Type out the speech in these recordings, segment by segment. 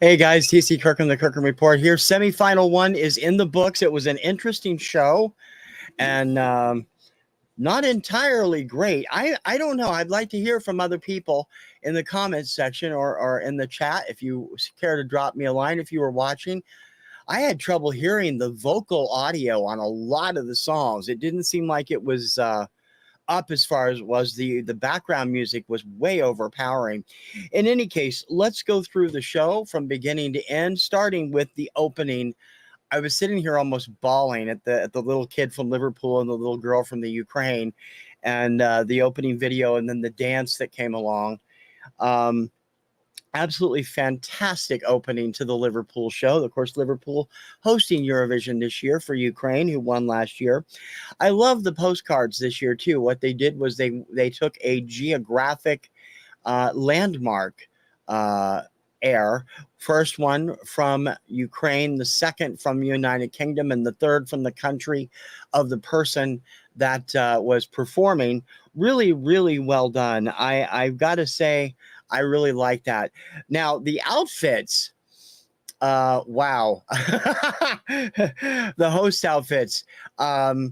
Hey guys, TC Kirkham, the Kirkham Report here. Semifinal one is in the books. It was an interesting show and not entirely great. I don't know. I'd like to hear from other people in the comments section or in the chat if you care to drop me a line if you were watching. I had trouble hearing the vocal audio on a lot of the songs. It didn't seem like it was up as far as was the background music was way overpowering. In any case, let's go through the show from beginning to end, starting with the opening. I was sitting here almost bawling at the little kid from Liverpool and the little girl from the Ukraine, and the opening video, and then the dance that came along. Absolutely fantastic opening to the Liverpool show. Of course, Liverpool hosting Eurovision this year for Ukraine, who won last year. I love the postcards this year too. What they did was they took a geographic landmark air. First one from Ukraine, the second from the United Kingdom, and the third from the country of the person that was performing. Really, really well done. I've got to say, I really like that. Now, the outfits, wow. The host outfits. The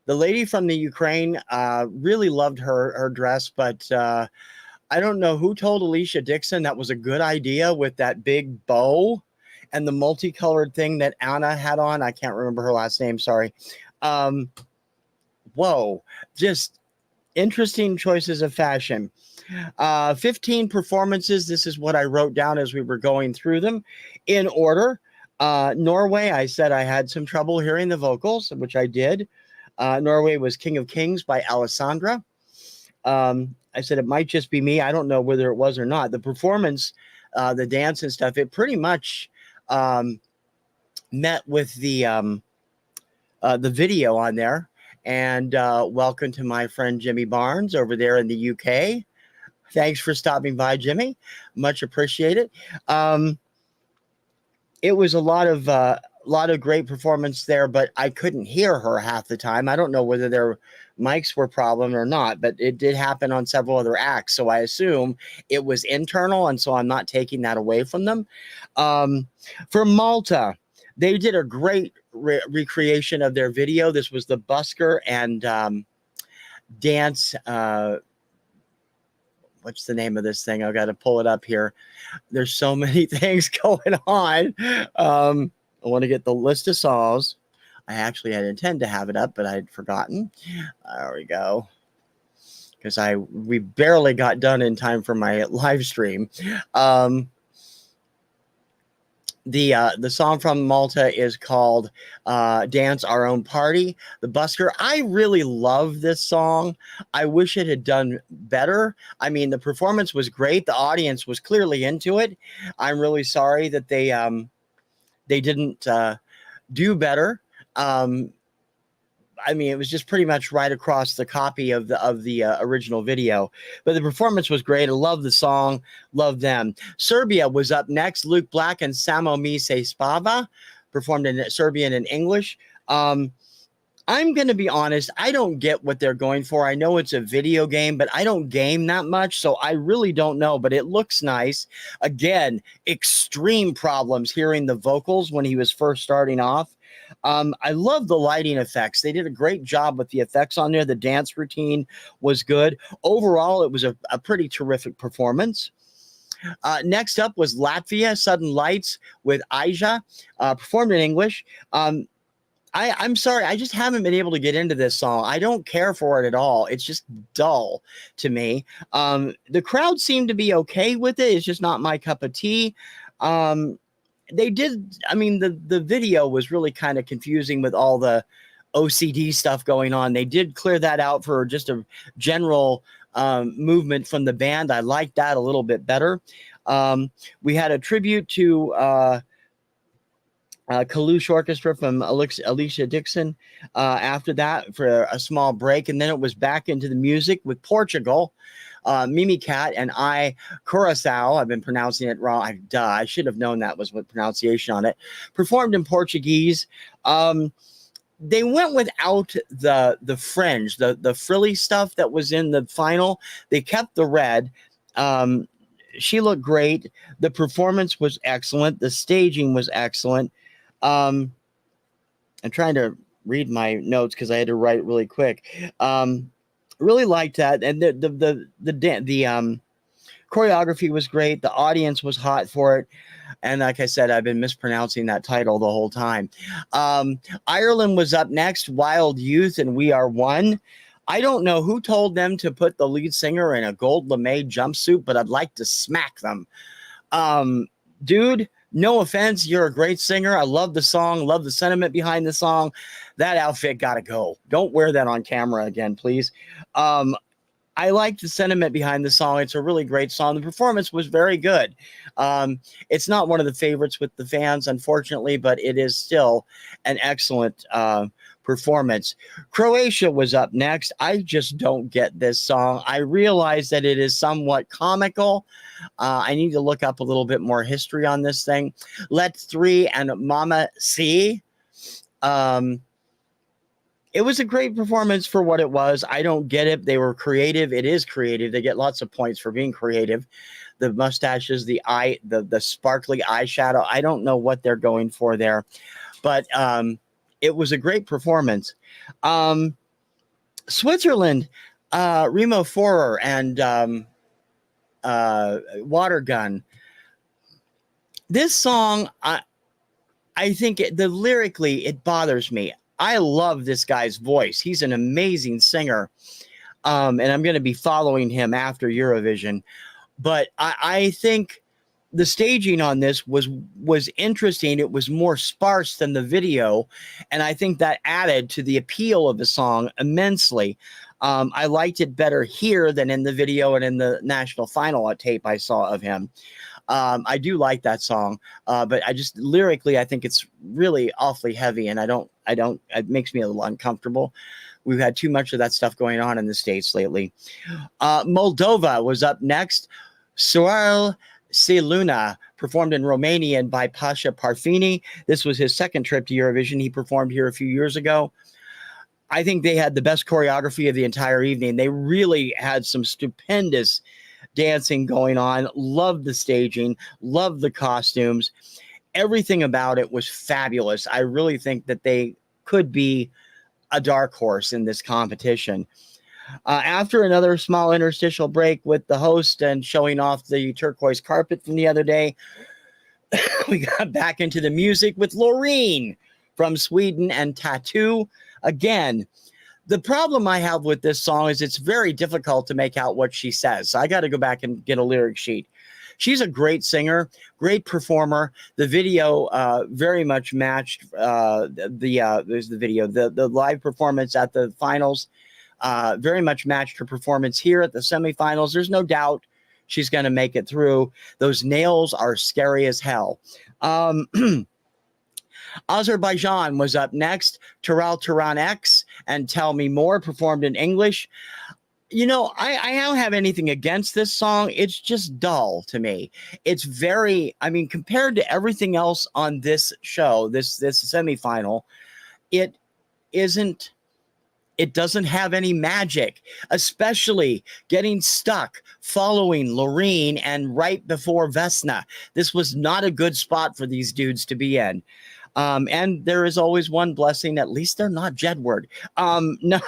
lady from the Ukraine, really loved her dress, but I don't know who told Alicia Dixon that was a good idea with that big bow and the multicolored thing that Anna had on. I can't remember her last name, sorry. Whoa, just interesting choices of fashion. 15 performances. This is what I wrote down as we were going through them in order. Norway, I said I had some trouble hearing the vocals, which I did. Norway was King of Kings by Alessandra. I said it might just be me. I don't know whether it was or not. The performance, the dance and stuff, it pretty much met with the video on there. And welcome to my friend Jimmy Barnes over there in the UK. Thanks for stopping by, Jimmy. Much appreciated. It was a lot of great performance there, but I couldn't hear her half the time. I don't know whether their mics were problem or not, but it did happen on several other acts. So I assume it was internal, and so I'm not taking that away from them. For Malta, they did a great recreation of their video. This was the busker and dance. What's the name of this thing? I've got to pull it up here. There's so many things going on. I want to get the list of songs. I actually had intended to have it up, but I'd forgotten. There we go. Because we barely got done in time for my live stream. The song from Malta is called Dance Our Own Party. The Busker. I really love this song. I wish it had done better. I mean, the performance was great. The audience was clearly into it. I'm really sorry that they didn't do better. I mean, it was just pretty much right across the copy of the original video, but the performance was great. I love the song, love them. Serbia was up next. Luke Black and Samo Mi Se Spava performed in Serbian and English. I'm going to be honest. I don't get what they're going for. I know it's a video game, but I don't game that much, so I really don't know, but it looks nice. Again, extreme problems hearing the vocals when he was first starting off. I love the lighting effects. They did a great job with the effects on there. The dance routine was good. Overall, it was a pretty terrific performance. Next up was Latvia, Sudden Lights with Aja, performed in English. I'm sorry, I just haven't been able to get into this song. I don't care for it at all. It's just dull to me. The crowd seemed to be okay with it. It's just not my cup of tea. They did, I mean, the video was really kind of confusing with all the OCD stuff going on. They did clear that out for just a general movement from the band. I liked that a little bit better. We had a tribute to Kalush Orchestra from Alicia Dixon after that for a small break. And then it was back into the music with Portugal. Mimi Cat and Curacao, I've been pronouncing it wrong. I should have known that was what pronunciation on it. Performed in Portuguese. They went without the fringe, the frilly stuff that was in the final. They kept the red. she looked great. The performance was excellent. The staging was excellent. I'm trying to read my notes because I had to write really quick. Really liked that, and the choreography was great. The audience was hot for it. And like I said, I've been mispronouncing that title the whole time. Ireland was up next, Wild Youth and We Are One. I don't know who told them to put the lead singer in a gold lame jumpsuit, but I'd like to smack them. Dude, no offense, you're a great singer. I love the song, love the sentiment behind the song. That outfit got to go. Don't wear that on camera again, please. I like the sentiment behind the song. It's a really great song. The performance was very good. It's not one of the favorites with the fans, unfortunately, but it is still an excellent performance. Croatia was up next. I just don't get this song. I realize that it is somewhat comical. I need to look up a little bit more history on this thing. Let's Three and Mama C. It was a great performance for what it was. I don't get it. They were creative. It is creative. They get lots of points for being creative. The mustaches, the sparkly eyeshadow. I don't know what they're going for there, but it was a great performance. Switzerland, Remo Forer and Water Gun. This song, I think lyrically, it bothers me. I love this guy's voice. He's an amazing singer. And I'm going to be following him after Eurovision. But I think the staging on this was interesting. It was more sparse than the video. And I think that added to the appeal of the song immensely. I liked it better here than in the video and in the national final tape I saw of him. I do like that song, but I just lyrically, I think it's really awfully heavy, and it makes me a little uncomfortable. We've had too much of that stuff going on in the States lately. Moldova was up next. Soarel Se Luna performed in Romanian by Pasha Parfini. This was his second trip to Eurovision. He performed here a few years ago. I think they had the best choreography of the entire evening. They really had some stupendous dancing going on. Loved the staging, loved the costumes. Everything about it was fabulous. I really think that they could be a dark horse in this competition. After another small interstitial break with the host and showing off the turquoise carpet from the other day, we got back into the music with Loreen from Sweden and Tattoo. Again, the problem I have with this song is it's very difficult to make out what she says. So I got to go back and get a lyric sheet. She's a great singer, great performer. The video very much matched there's the video. The live performance at the finals very much matched her performance here at the semifinals. There's no doubt she's going to make it through. Those nails are scary as hell. Azerbaijan was up next. Tural Turan X and Tell Me More performed in English. You know, I don't have anything against this song. It's just dull to me. It's very, I mean, compared to everything else on this show, this semifinal, it doesn't have any magic, especially getting stuck following Loreen and right before Vesna. This was not a good spot for these dudes to be in. And there is always one blessing. At least they're not Jedward. No,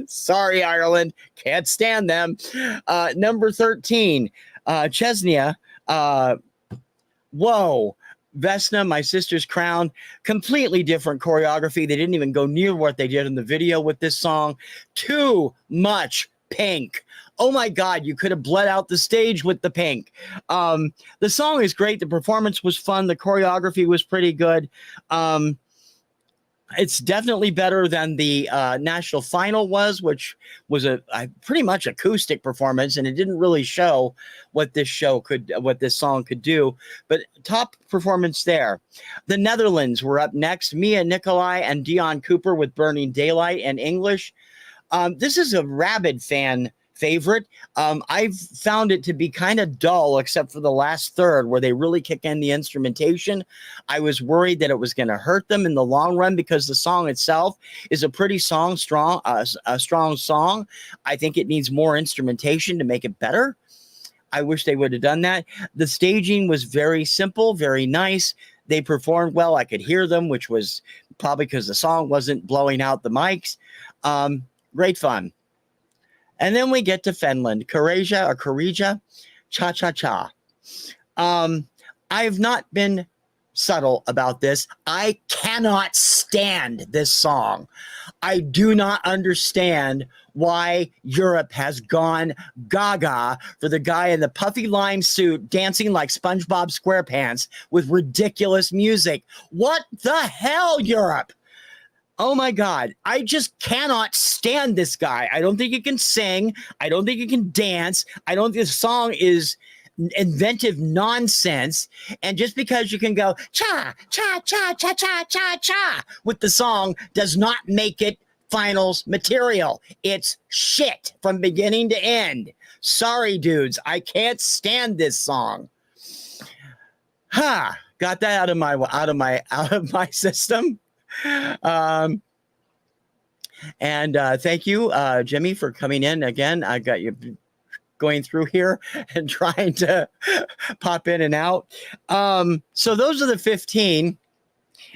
sorry, Ireland. Can't stand them. Number 13, Chesnia. Whoa. Vesna, My Sister's Crown. Completely different choreography. They didn't even go near what they did in the video with this song. Too much pink. Oh my God, you could have bled out the stage with the pink. The song is great. The performance was fun. The choreography was pretty good. It's definitely better than the national final was, which was a pretty much acoustic performance, and it didn't really show what this song could do. But top performance there. The Netherlands were up next. Mia Nicolai and Dion Cooper with Burning Daylight in English. This is a rabid fan favorite. I've found it to be kind of dull, except for the last third where they really kick in the instrumentation. I was worried that it was going to hurt them in the long run because the song itself is a pretty strong song. I think it needs more instrumentation to make it better. I wish they would have done that. The staging was very simple, very nice. They performed well. I could hear them, which was probably because the song wasn't blowing out the mics. Great fun. And then we get to Finland, Kareja, Cha-Cha-Cha. I've not been subtle about this. I cannot stand this song. I do not understand why Europe has gone gaga for the guy in the puffy lime suit dancing like SpongeBob SquarePants with ridiculous music. What the hell, Europe? Oh my God. I just cannot stand this guy. I don't think he can sing. I don't think he can dance. I don't think the song is inventive nonsense. And just because you can go cha, cha, cha, cha, cha, cha, cha with the song does not make it finals material. It's shit from beginning to end. Sorry, dudes. I can't stand this song. Got that out of my system. Thank you, Jimmy, for coming in again. I got you going through here and trying to pop in and out. So those are the 15,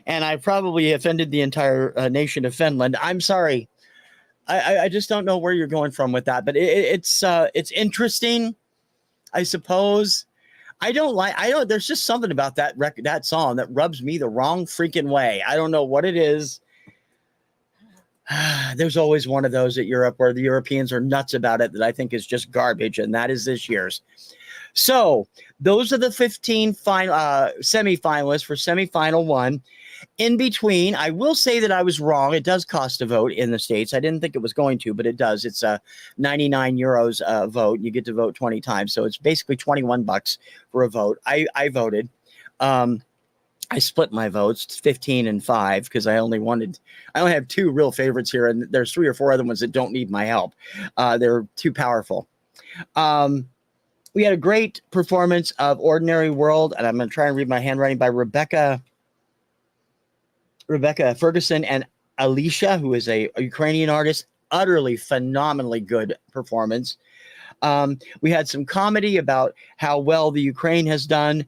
and I probably offended the entire nation of Finland. I'm sorry. I just don't know where you're going from with that, but it's interesting, I suppose. There's just something about that record, that song that rubs me the wrong freaking way. I don't know what it is. There's always one of those at Europe where the Europeans are nuts about it that I think is just garbage, and that is this year's. So those are the 15 semifinalists for semifinal 1. In between, I will say that I was wrong. It does cost a vote in the States. I didn't think it was going to, but it does. It's a 99 euros vote. You get to vote 20 times. So it's basically $21 for a vote. I voted. I split my votes 15 and 5 because I only have 2 real favorites here, and there's 3 or 4 other ones that don't need my help. They're too powerful. We had a great performance of Ordinary World, and I'm going to try and read my handwriting, by Rebecca Ferguson and Alicia, who is a Ukrainian artist. Utterly phenomenally good performance. We had some comedy about how well the Ukraine has done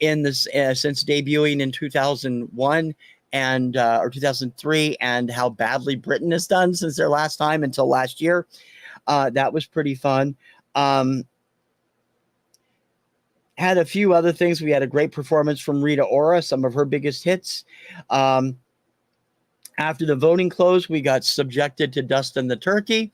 in this since debuting in 2001 and or 2003, and how badly Britain has done since their last time until last year. That was pretty fun. Had a few other things. We had a great performance from Rita Ora, some of her biggest hits. After the voting closed, we got subjected to Dustin the Turkey.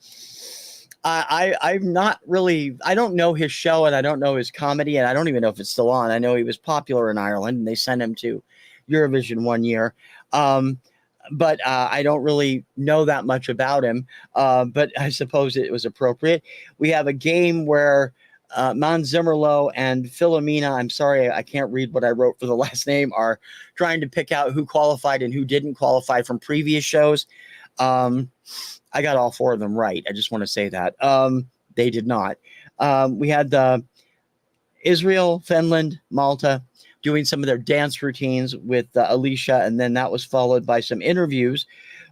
I'm not really, I don't know his show, and I don't know his comedy, and I don't even know if it's still on. I know he was popular in Ireland, and they sent him to Eurovision one year. But I don't really know that much about him, but I suppose it was appropriate. We have a game where Mon Zimmerlo and Philomena, I'm sorry, I can't read what I wrote for the last name, are trying to pick out who qualified and who didn't qualify from previous shows. I got all 4 of them right. I just want to say that. They did not. We had Israel, Finland, Malta doing some of their dance routines with Alicia, and then that was followed by some interviews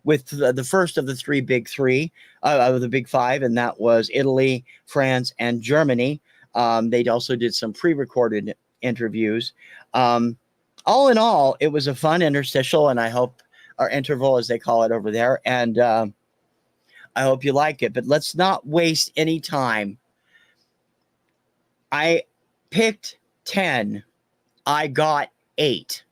with the first of the big 5, and that was Italy, France, and Germany. They also did some pre-recorded interviews. All in all, it was a fun interstitial, and I hope, or interval as they call it over there, and I hope you like it. But let's not waste any time. I picked 10. I got 8.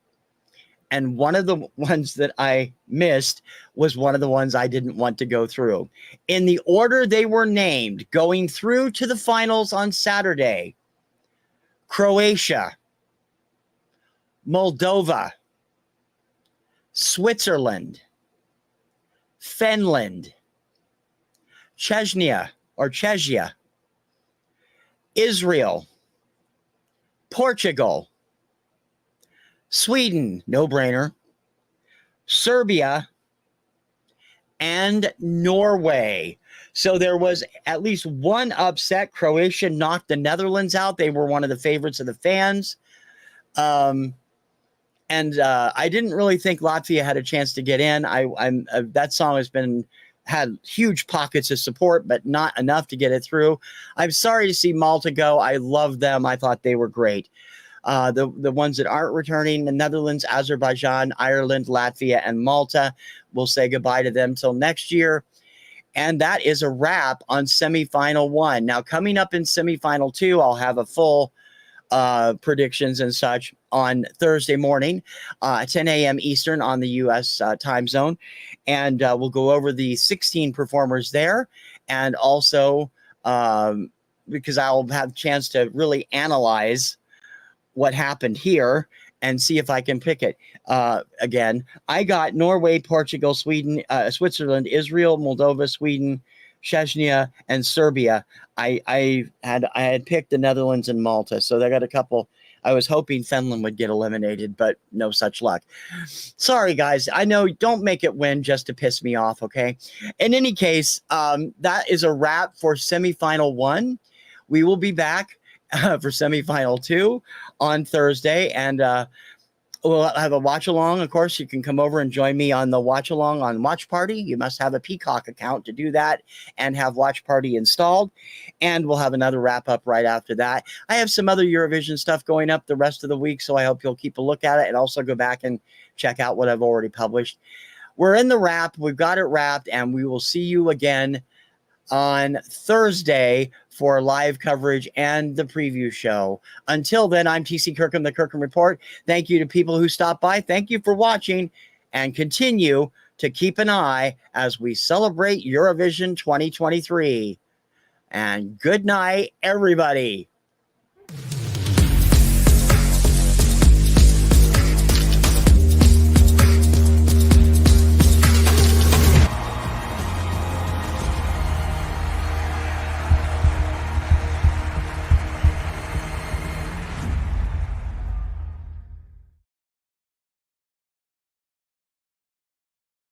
And one of the ones that I missed was one of the ones I didn't want to go through. In the order they were named, going through to the finals on Saturday: Croatia, Moldova, Switzerland, Finland, Chechnya, Israel, Portugal, Sweden, no brainer, Serbia, and Norway. So there was at least one upset. Croatia knocked the Netherlands out. They were one of the favorites of the fans. I didn't really think Latvia had a chance to get in. That song has been had huge pockets of support, but not enough to get it through. I'm sorry to see Malta go. I love them. I thought they were great. The ones that aren't returning, the Netherlands, Azerbaijan, Ireland, Latvia, and Malta. We'll say goodbye to them till next year. And that is a wrap on semifinal 1. Now, coming up in semifinal 2, I'll have a full predictions and such on Thursday morning, 10 a.m. Eastern on the U.S. Time zone. And we'll go over the 16 performers there. And also, because I'll have a chance to really analyze what happened here and see if I can pick it. Again, I got Norway, Portugal, Sweden, Switzerland, Israel, Moldova, Sweden, Chechnya, and Serbia. I had picked the Netherlands and Malta, so they got a couple. I was hoping Finland would get eliminated, but no such luck. Sorry, guys. I know, don't make it win just to piss me off, okay? In any case, that is a wrap for semifinal 1. We will be back for semifinal 2 on Thursday, and we'll have a watch along. Of course, you can come over and join me on the watch along on Watch Party. You must have a Peacock account to do that and have Watch Party installed. And we'll have another wrap up right after that. I have some other Eurovision stuff going up the rest of the week, so I hope you'll keep a look at it and also go back and check out what I've already published. We're in the wrap. We've got it wrapped, and we will see you again on Thursday for live coverage and the preview show. Until then, I'm TC Kirkham, the Kirkham Report. Thank you to people who stopped by. Thank you for watching, and continue to keep an eye as we celebrate Eurovision 2023. And good night, everybody.